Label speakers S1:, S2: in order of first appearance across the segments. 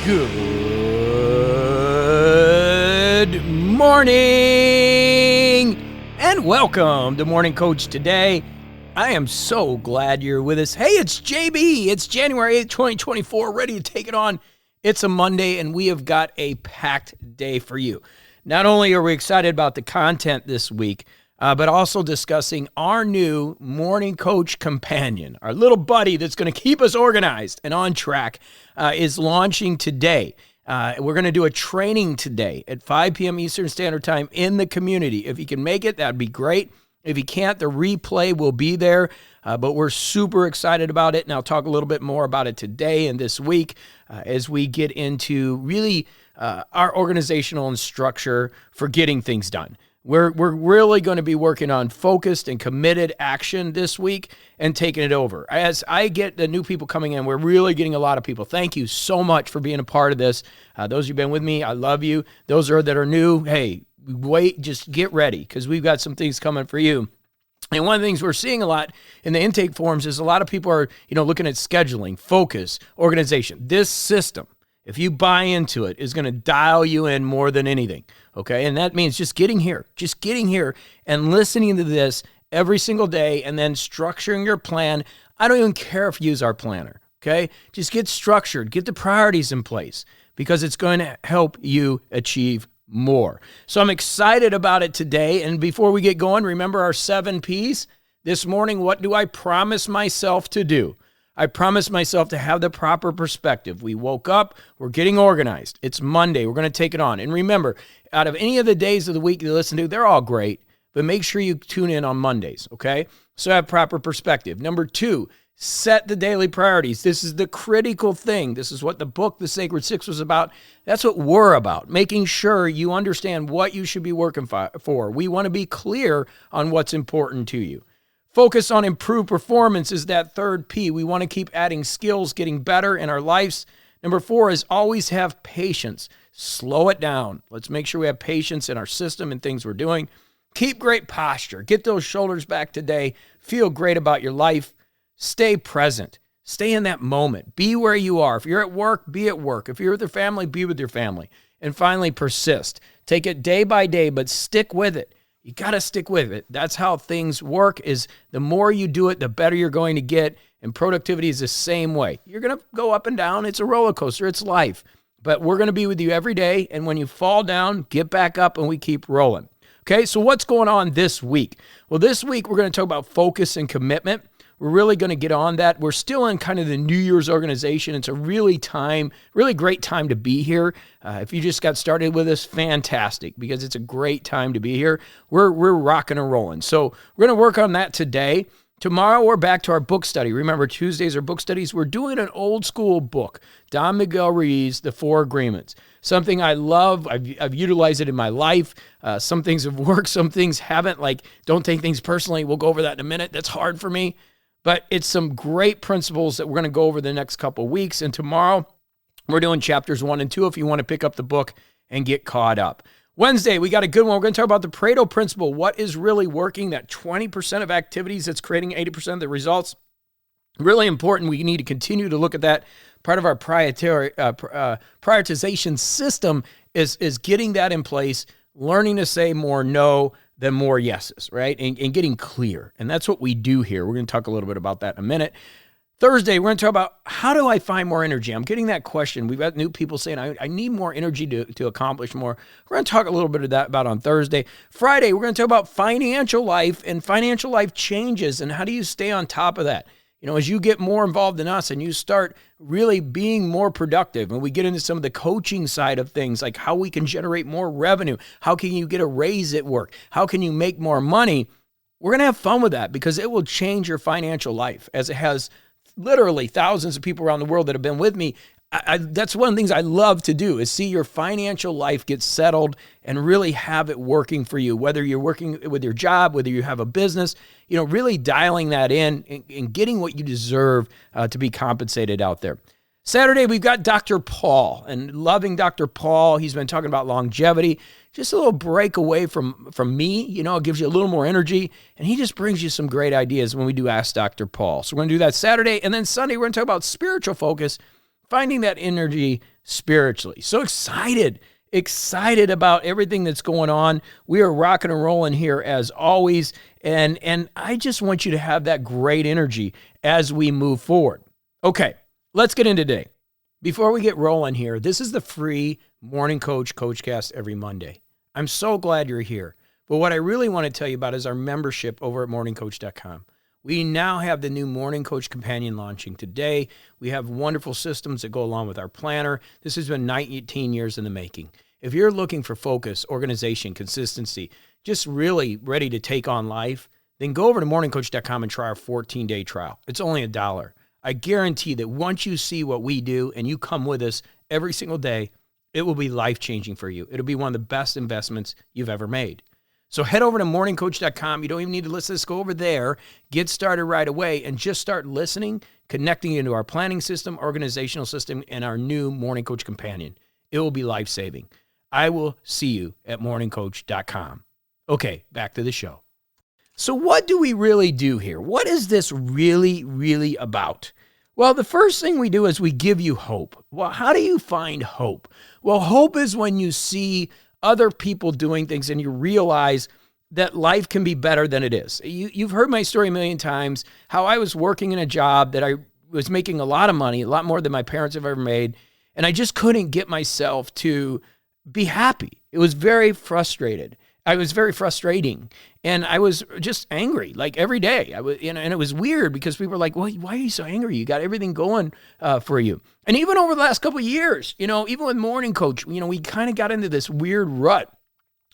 S1: Good morning and welcome to Morning Coach Today. I am so glad you're with us. Hey, it's JB. It's January 8th, 2024, ready to take it on. It's a Monday and we have got a packed day for you. Not only are we excited about the content this week, but also discussing our new Morning Coach companion, our little buddy that's going to keep us organized and on track, is launching today. We're going to do a training today at 5 p.m. Eastern Standard Time in the community. If you can make it, that'd be great. If you can't, the replay will be there, but we're super excited about it, and I'll talk a little bit more about it today and this week as we get into really our organizational and structure for getting things done. We're really going to be working on focused and committed action this week and taking it over. As I get the new people coming in, we're really getting a lot of people. Thank you so much for being a part of this. Those who've been with me, I love you. Those that are new, hey, wait, just get ready because we've got some things coming for you. And one of the things we're seeing a lot in the intake forums is a lot of people are, looking at scheduling, focus, organization. This system, if you buy into it, is going to dial you in more than anything, okay? And that means just getting here and listening to this every single day and then structuring your plan. I don't even care if you use our planner, okay? Just get structured, get the priorities in place because it's going to help you achieve more. So I'm excited about it today. And before we get going, remember our 7 Ps? This morning, what do I promise myself to do? I promised myself to have the proper perspective. We woke up, we're getting organized. It's Monday, we're going to take it on. And remember, out of any of the days of the week you listen to, they're all great, but make sure you tune in on Mondays, okay? So have proper perspective. Number 2, set the daily priorities. This is the critical thing. This is what the book, The Sacred Six, was about. That's what we're about, making sure you understand what you should be working for. We want to be clear on what's important to you. Focus on improved performance is that 3rd P. We want to keep adding skills, getting better in our lives. Number 4 is always have patience. Slow it down. Let's make sure we have patience in our system and things we're doing. Keep great posture. Get those shoulders back today. Feel great about your life. Stay present. Stay in that moment. Be where you are. If you're at work, be at work. If you're with your family, be with your family. And finally, persist. Take it day by day, but stick with it. You got to stick with it. That's how things work, is the more you do it, the better you're going to get. And productivity is the same way. You're going to go up and down. It's a roller coaster. It's life. But we're going to be with you every day. And when you fall down, get back up and we keep rolling. Okay, so what's going on this week? Well, this week we're going to talk about focus and commitment. We're really going to get on that. We're still in kind of the New Year's organization. It's a really great time to be here. If you just got started with us, fantastic, because it's a great time to be here. We're rocking and rolling. So we're going to work on that today. Tomorrow, we're back to our book study. Remember, Tuesdays are book studies. We're doing an old school book, Don Miguel Ruiz, The 4 Agreements. Something I love. I've utilized it in my life. Some things have worked. Some things haven't. Like, don't take things personally. We'll go over that in a minute. That's hard for me. But it's some great principles that we're going to go over the next couple of weeks. And tomorrow, we're doing chapters 1 and 2 if you want to pick up the book and get caught up. Wednesday, we got a good one. We're going to talk about the Pareto principle. What is really working? That 20% of activities that's creating 80% of the results. Really important. We need to continue to look at that. Part of our prioritization system is getting that in place, learning to say more no than more yeses, right? And getting clear. And that's what we do here. We're going to talk a little bit about that in a minute. Thursday, we're going to talk about how do I find more energy? I'm getting that question. We've got new people saying, I need more energy to accomplish more. We're going to talk a little bit of that about on Thursday. Friday, we're going to talk about financial life and financial life changes and how do you stay on top of that? As you get more involved in us and you start really being more productive, and we get into some of the coaching side of things, like how we can generate more revenue, how can you get a raise at work, how can you make more money, we're going to have fun with that because it will change your financial life, as it has literally thousands of people around the world that have been with me. That's one of the things I love to do, is see your financial life get settled and really have it working for you, whether you're working with your job, whether you have a business, really dialing that in and getting what you deserve to be compensated out there. Saturday, we've got Dr. Paul, and loving Dr. Paul. He's been talking about longevity, just a little break away from me. It gives you a little more energy, and he just brings you some great ideas when we do Ask Dr. Paul. So we're going to do that Saturday, and then Sunday, we're going to talk about spiritual focus, finding that energy spiritually. So excited about everything that's going on. We are rocking and rolling here as always. And I just want you to have that great energy as we move forward. Okay, let's get into today. Before we get rolling here, this is the free Morning Coach Coachcast every Monday. I'm so glad you're here. But what I really want to tell you about is our membership over at morningcoach.com. We now have the new Morning Coach Companion launching today. We have wonderful systems that go along with our planner. This has been 19 years in the making. If you're looking for focus, organization, consistency, just really ready to take on life, then go over to morningcoach.com and try our 14-day trial. It's only $1. I guarantee that once you see what we do and you come with us every single day, it will be life-changing for you. It'll be one of the best investments you've ever made. So head over to morningcoach.com. You don't even need to listen to this. Go over there, get started right away, and just start listening, connecting into our planning system, organizational system, and our new Morning Coach Companion. It will be life-saving. I will see you at morningcoach.com. Okay, back to the show. So what do we really do here? What is this really about? Well, the first thing we do is we give you hope. Well, how do you find hope? Well, hope is when you see other people doing things and you realize that life can be better than it is. You've heard my story a million times, how I was working in a job that I was making a lot of money, a lot more than my parents have ever made, and I just couldn't get myself to be happy. It was very frustrating, and I was just angry, like every day. And it was weird because people were like, well, why are you so angry? You got everything going for you. And even over the last couple of years, even with Morning Coach, we kind of got into this weird rut,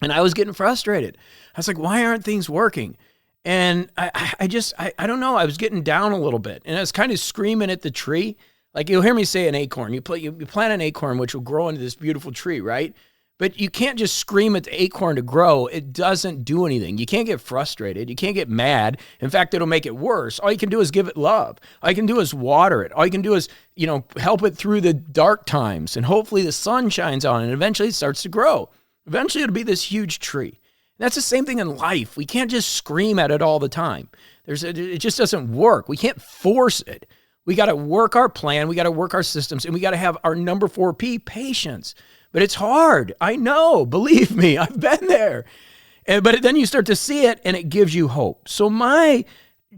S1: and I was getting frustrated. I was like, why aren't things working? And I don't know. I was getting down a little bit, and I was kind of screaming at the tree. Like you'll hear me say an acorn. You plant an acorn, which will grow into this beautiful tree, right? But you can't just scream at the acorn to grow. It doesn't do anything. You can't get frustrated. You can't get mad. In fact, it'll make it worse. All you can do is give it love. All you can do is water it. All you can do is, help it through the dark times. And hopefully the sun shines on it, and eventually it starts to grow. Eventually it'll be this huge tree. And that's the same thing in life. We can't just scream at it all the time. It just doesn't work. We can't force it. We got to work our plan. We got to work our systems. And we got to have our number 4P, patience. But it's hard. I know. Believe me, I've been there. But then you start to see it, and it gives you hope. So my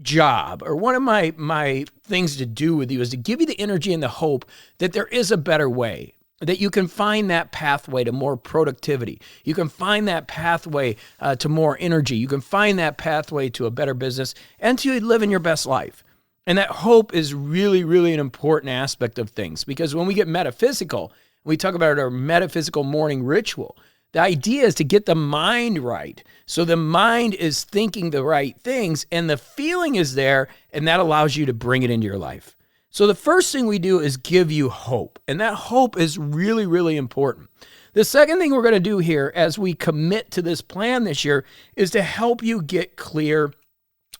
S1: job, or one of my things to do with you, is to give you the energy and the hope that there is a better way, that you can find that pathway to more productivity. You can find that pathway to more energy. You can find that pathway to a better business and to living your best life. And that hope is really an important aspect of things, because when we get metaphysical, we talk about our metaphysical morning ritual. The idea is to get the mind right. So the mind is thinking the right things, and the feeling is there, and that allows you to bring it into your life. So the first thing we do is give you hope, and that hope is really important. The second thing we're going to do here as we commit to this plan this year is to help you get clear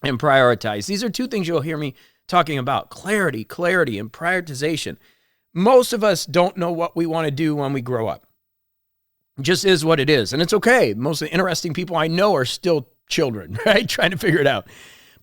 S1: and prioritize. These are two things you'll hear me talking about: clarity, and prioritization. Most of us don't know what we want to do when we grow up. It just is what it is. And it's okay. Most of the interesting people I know are still children, right? Trying to figure it out.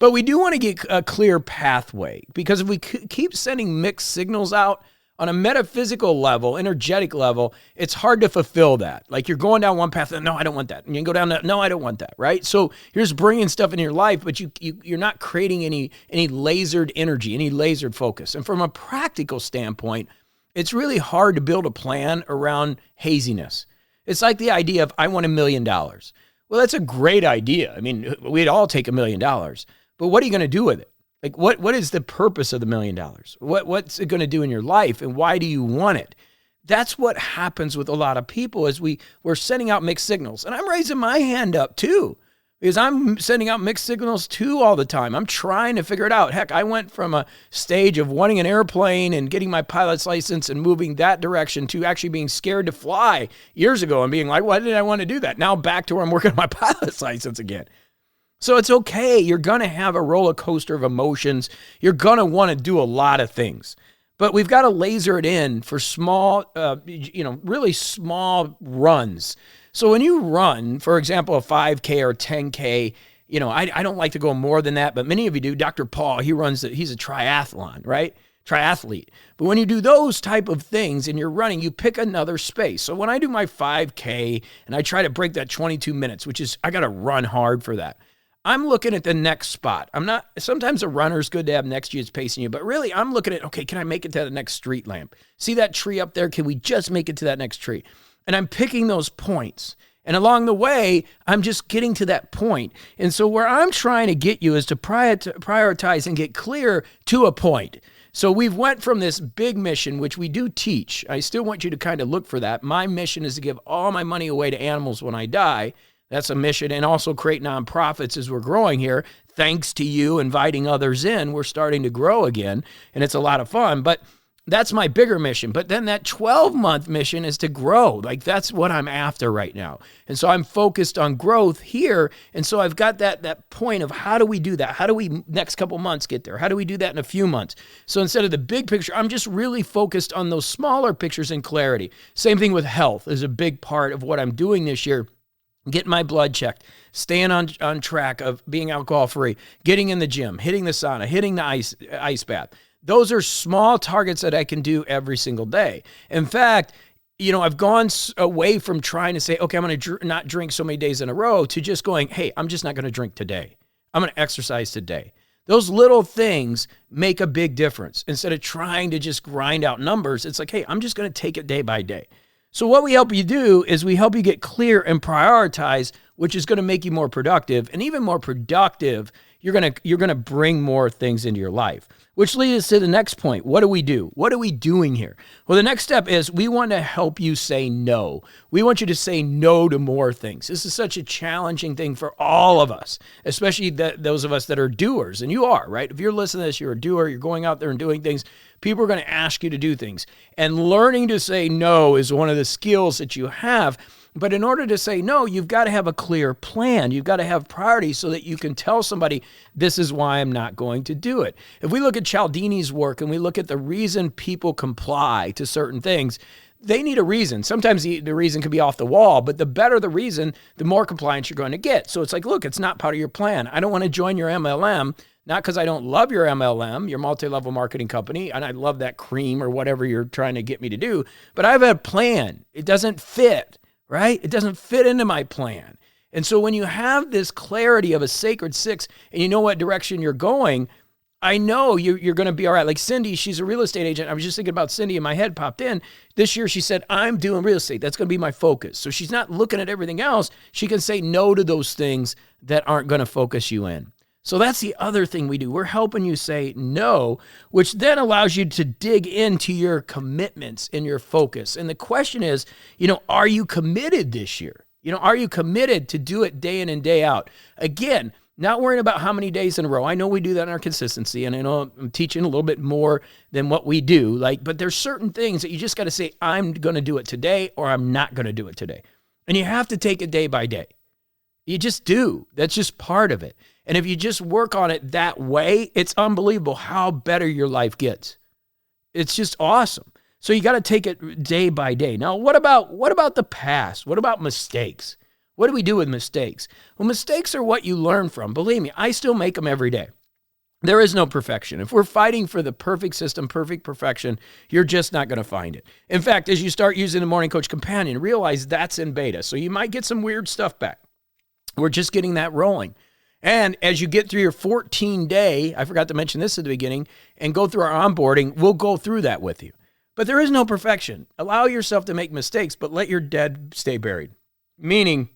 S1: But we do want to get a clear pathway, because if we keep sending mixed signals out on a metaphysical level, energetic level, it's hard to fulfill that. Like you're going down one path, and no, I don't want that. And you go down that, no, I don't want that, right? So you're just bringing stuff into your life, but you're not creating any lasered energy, any lasered focus. And from a practical standpoint, it's really hard to build a plan around haziness. It's like the idea of, I want $1 million. Well, that's a great idea. I mean, we'd all take $1 million, but what are you going to do with it? Like, what is the purpose of the $1 million? What's it going to do in your life, and why do you want it? That's what happens with a lot of people, is we're sending out mixed signals. And I'm raising my hand up too, because I'm sending out mixed signals too all the time. I'm trying to figure it out. Heck, I went from a stage of wanting an airplane and getting my pilot's license and moving that direction to actually being scared to fly years ago and being like, why did I want to do that? Now back to where I'm working on my pilot's license again. So it's okay. You're going to have a roller coaster of emotions. You're going to want to do a lot of things. But we've got to laser it in for small, really small runs. So when you run, for example, a 5K or 10K, I don't like to go more than that, but many of you do. Dr. Paul, he's a triathlon, right? triathlete. But when you do those type of things and you're running, you pick another space. So when I do my 5K and I try to break that 22 minutes, which is, I got to run hard for that. I'm looking at the next spot. Sometimes a runner's good to have next to you, it's pacing you, but really I'm looking at, okay, can I make it to the next street lamp? See that tree up there? Can we just make it to that next tree? And I'm picking those points. And along the way, I'm just getting to that point. And so where I'm trying to get you is to prioritize and get clear to a point. So we've went from this big mission, which we do teach. I still want you to kind of look for that. My mission is to give all my money away to animals when I die. That's a mission, and also create nonprofits as we're growing here. Thanks to you inviting others in, we're starting to grow again, and it's a lot of fun. But that's my bigger mission. But then that 12-month mission is to grow. Like, that's what I'm after right now. And so I'm focused on growth here. And so I've got that point of how do we do that? How do we next couple months get there? How do we do that in a few months? So instead of the big picture, I'm just really focused on those smaller pictures and clarity. Same thing with health is a big part of what I'm doing this year. Getting my blood checked, staying on track of being alcohol-free, getting in the gym, hitting the sauna, hitting the ice bath. Those are small targets that I can do every single day. In fact, I've gone away from trying to say, okay, I'm going to not drink so many days in a row to just going, hey, I'm just not going to drink today. I'm going to exercise today. Those little things make a big difference. Instead of trying to just grind out numbers, it's like, hey, I'm just going to take it day by day. So what we help you do is we help you get clear and prioritize, which is going to make you more productive. And even more productive, you're going to bring more things into your life, which leads us to the next point. What do we do? What are we doing here? Well, the next step is we want to help you say no. We want you to say no to more things. This is such a challenging thing for all of us, especially those of us that are doers. And you are, right? If you're listening to this, you're a doer, you're going out there and doing things. People are going to ask you to do things. And learning to say no is one of the skills that you have. But in order to say no, you've got to have a clear plan. You've got to have priorities so that you can tell somebody, this is why I'm not going to do it. If we look at Cialdini's work and we look at the reason people comply to certain things, they need a reason. Sometimes the reason can be off the wall, but the better the reason, the more compliance you're going to get. So it's like, look, it's not part of your plan. I don't want to join your MLM, not because I don't love your MLM, your multi-level marketing company, and I love that cream or whatever you're trying to get me to do, but I have a plan. It doesn't fit. Right? It doesn't fit into my plan. And so when you have this clarity of a sacred six and you know what direction you're going, I know you're going to be all right. Like Cindy, she's a real estate agent. I was just thinking about Cindy and my head popped in. This year she said, I'm doing real estate. That's going to be my focus. So she's not looking at everything else. She can say no to those things that aren't going to focus you in. So that's the other thing we do. We're helping you say no, which then allows you to dig into your commitments and your focus. And the question is, are you committed this year? Are you committed to do it day in and day out? Again, not worrying about how many days in a row. I know we do that in our consistency, and I know I'm teaching a little bit more than what we do. But there's certain things that you just got to say, I'm going to do it today or I'm not going to do it today. And you have to take it day by day. You just do. That's just part of it. And if you just work on it that way, it's unbelievable how better your life gets. It's just awesome. So you got to take it day by day. Now, what about the past? What about mistakes? What do we do with mistakes? Well, mistakes are what you learn from. Believe me, I still make them every day. There is no perfection. If we're fighting for the perfect system, perfect perfection, you're just not going to find it. In fact, as you start using the Morning Coach Companion, realize that's in beta. So you might get some weird stuff back. We're just getting that rolling. And as you get through your 14-day, I forgot to mention this at the beginning, and go through our onboarding, we'll go through that with you. But there is no perfection. Allow yourself to make mistakes, but let your dead stay buried. Meaning,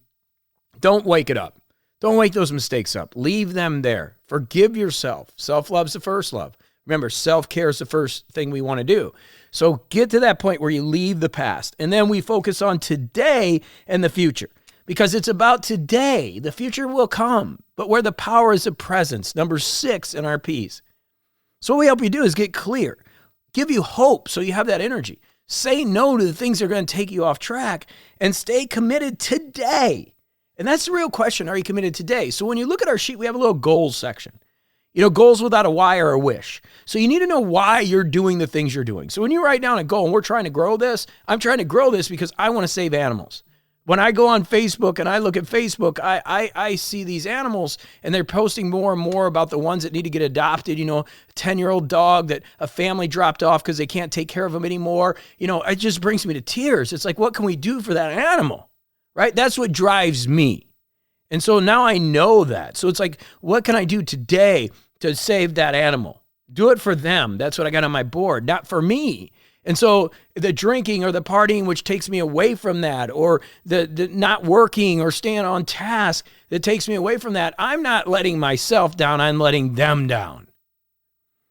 S1: don't wake it up. Don't wake those mistakes up. Leave them there. Forgive yourself. Self-love's the first love. Remember, self-care is the first thing we want to do. So get to that point where you leave the past, and then we focus on today and the future. Because it's about today. The future will come, but where the power is of presence. Number 6 in our P's. So what we help you do is get clear. Give you hope so you have that energy. Say no to the things that are going to take you off track and stay committed today. And that's the real question. Are you committed today? So when you look at our sheet, we have a little goals section. Goals without a why or a wish. So you need to know why you're doing the things you're doing. So when you write down a goal, and we're trying to grow this, I'm trying to grow this because I want to save animals. When I go on Facebook and I look at Facebook, I see these animals and they're posting more and more about the ones that need to get adopted. A 10-year-old dog that a family dropped off because they can't take care of them anymore. It just brings me to tears. It's like, what can we do for that animal, right? That's what drives me. And so now I know that. So it's like, what can I do today to save that animal? Do it for them. That's what I got on my board, not for me. And so the drinking or the partying, which takes me away from that, or the not working or staying on task that takes me away from that, I'm not letting myself down, I'm letting them down.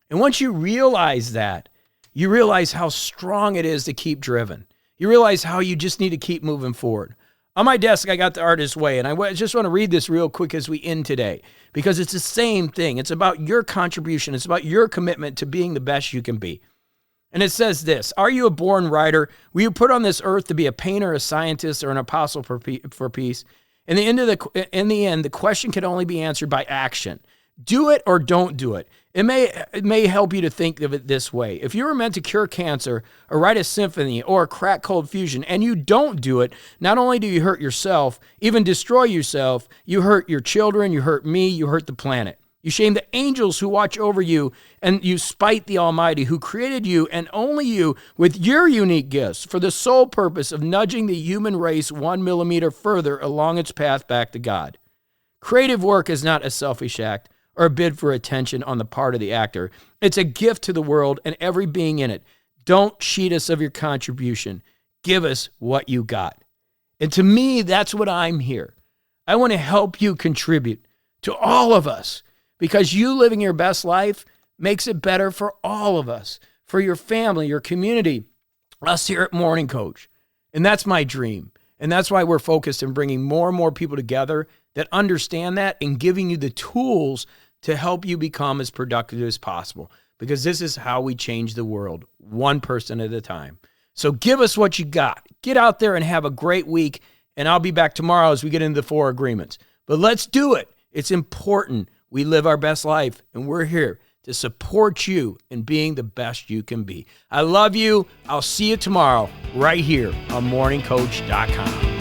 S1: And once you realize that, you realize how strong it is to keep driven. You realize how you just need to keep moving forward. On my desk, I got The Artist's Way, and I just want to read this real quick as we end today, because it's the same thing. It's about your contribution. It's about your commitment to being the best you can be. And it says this: are you a born writer? Were you put on this earth to be a painter, a scientist, or an apostle for peace? In the end, the question can only be answered by action. Do it or don't do it. It may help you to think of it this way. If you were meant to cure cancer or write a symphony or crack cold fusion and you don't do it, not only do you hurt yourself, even destroy yourself, you hurt your children, you hurt me, you hurt the planet. You shame the angels who watch over you, and you spite the Almighty who created you and only you with your unique gifts for the sole purpose of nudging the human race 1 millimeter further along its path back to God. Creative work is not a selfish act or a bid for attention on the part of the actor. It's a gift to the world and every being in it. Don't cheat us of your contribution. Give us what you got. And to me, that's what I'm here. I want to help you contribute to all of us, because you living your best life makes it better for all of us, for your family, your community, us here at Morning Coach. And that's my dream. And that's why we're focused on bringing more and more people together that understand that and giving you the tools to help you become as productive as possible, because this is how we change the world, one person at a time. So give us what you got. Get out there and have a great week. And I'll be back tomorrow as we get into the 4 agreements. But let's do it. It's important we live our best life, and we're here to support you in being the best you can be. I love you. I'll see you tomorrow right here on morningcoach.com.